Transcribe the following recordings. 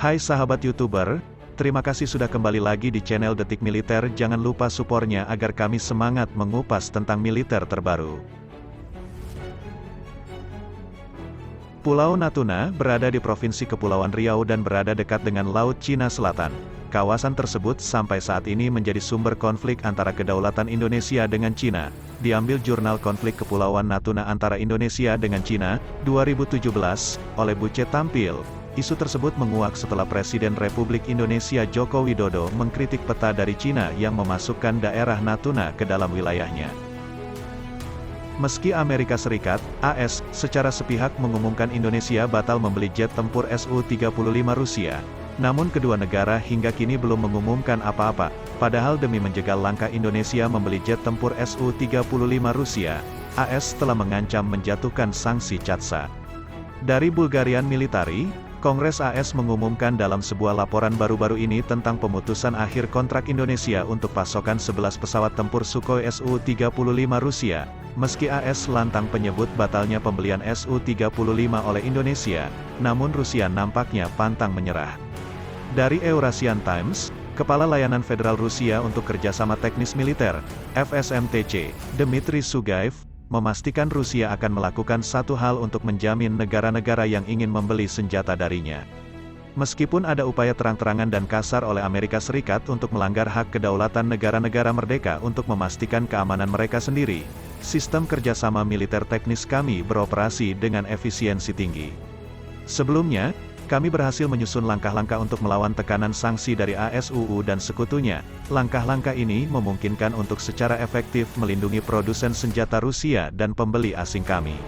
Hai sahabat YouTuber, terima kasih sudah kembali lagi di channel Detik Militer. Jangan lupa supornya agar kami semangat mengupas tentang militer terbaru. Pulau Natuna berada di Provinsi Kepulauan Riau dan berada dekat dengan Laut Cina Selatan. Kawasan tersebut sampai saat ini menjadi sumber konflik antara kedaulatan Indonesia dengan Cina. Diambil Jurnal Konflik Kepulauan Natuna antara Indonesia dengan Cina, 2017, oleh Bucet Tampil. Isu tersebut menguak setelah Presiden Republik Indonesia Joko Widodo mengkritik peta dari Cina yang memasukkan daerah Natuna ke dalam wilayahnya. Meski Amerika Serikat, AS, secara sepihak mengumumkan Indonesia batal membeli jet tempur Su-35 Rusia, namun kedua negara hingga kini belum mengumumkan apa-apa, padahal demi menjegal langkah Indonesia membeli jet tempur Su-35 Rusia, AS telah mengancam menjatuhkan sanksi CATSA. Dari Bulgarian Military, Kongres AS mengumumkan dalam sebuah laporan baru-baru ini tentang pemutusan akhir kontrak Indonesia untuk pasokan 11 pesawat tempur Sukhoi Su-35 Rusia. Meski AS lantang penyebut batalnya pembelian Su-35 oleh Indonesia, namun Rusia nampaknya pantang menyerah. Dari Eurasian Times, Kepala Layanan Federal Rusia untuk Kerjasama Teknis Militer, FSMTC, Dmitry Sugaev, memastikan Rusia akan melakukan satu hal untuk menjamin negara-negara yang ingin membeli senjata darinya. Meskipun ada upaya terang-terangan dan kasar oleh Amerika Serikat untuk melanggar hak kedaulatan negara-negara merdeka untuk memastikan keamanan mereka sendiri, sistem kerjasama militer teknis kami beroperasi dengan efisiensi tinggi. Sebelumnya, kami berhasil menyusun langkah-langkah untuk melawan tekanan sanksi dari ASUU dan sekutunya. Langkah-langkah ini memungkinkan untuk secara efektif melindungi produsen senjata Rusia dan pembeli asing kami.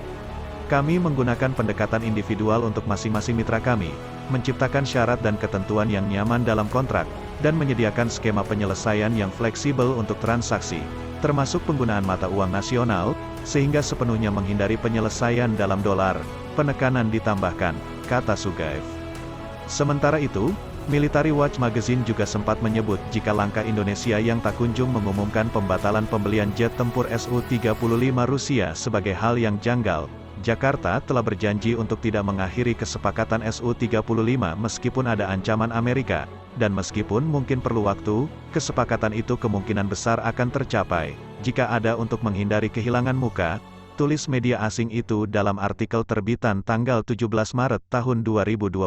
Kami menggunakan pendekatan individual untuk masing-masing mitra kami, menciptakan syarat dan ketentuan yang nyaman dalam kontrak, dan menyediakan skema penyelesaian yang fleksibel untuk transaksi, termasuk penggunaan mata uang nasional, sehingga sepenuhnya menghindari penyelesaian dalam dolar. Penekanan ditambahkan, kata Sugaev. Sementara itu, Military Watch Magazine juga sempat menyebut jika langkah Indonesia yang tak kunjung mengumumkan pembatalan pembelian jet tempur Su-35 Rusia sebagai hal yang janggal. Jakarta telah berjanji untuk tidak mengakhiri kesepakatan Su-35 meskipun ada ancaman Amerika, dan meskipun mungkin perlu waktu, kesepakatan itu kemungkinan besar akan tercapai, jika ada untuk menghindari kehilangan muka, tulis media asing itu dalam artikel terbitan tanggal 17 Maret tahun 2020.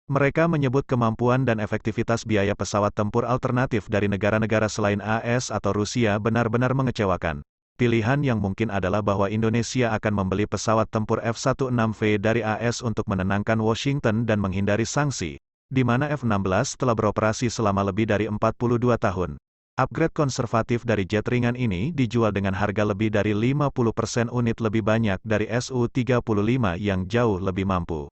Mereka menyebut kemampuan dan efektivitas biaya pesawat tempur alternatif dari negara-negara selain AS atau Rusia benar-benar mengecewakan. Pilihan yang mungkin adalah bahwa Indonesia akan membeli pesawat tempur F-16V dari AS untuk menenangkan Washington dan menghindari sanksi, di mana F-16 telah beroperasi selama lebih dari 42 tahun. Upgrade konservatif dari jet ringan ini dijual dengan harga lebih dari 50% unit lebih banyak dari Su-35 yang jauh lebih mampu.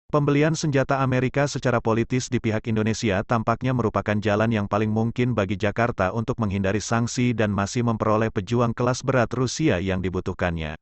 Pembelian senjata Amerika secara politis di pihak Indonesia tampaknya merupakan jalan yang paling mungkin bagi Jakarta untuk menghindari sanksi dan masih memperoleh pejuang kelas berat Rusia yang dibutuhkannya.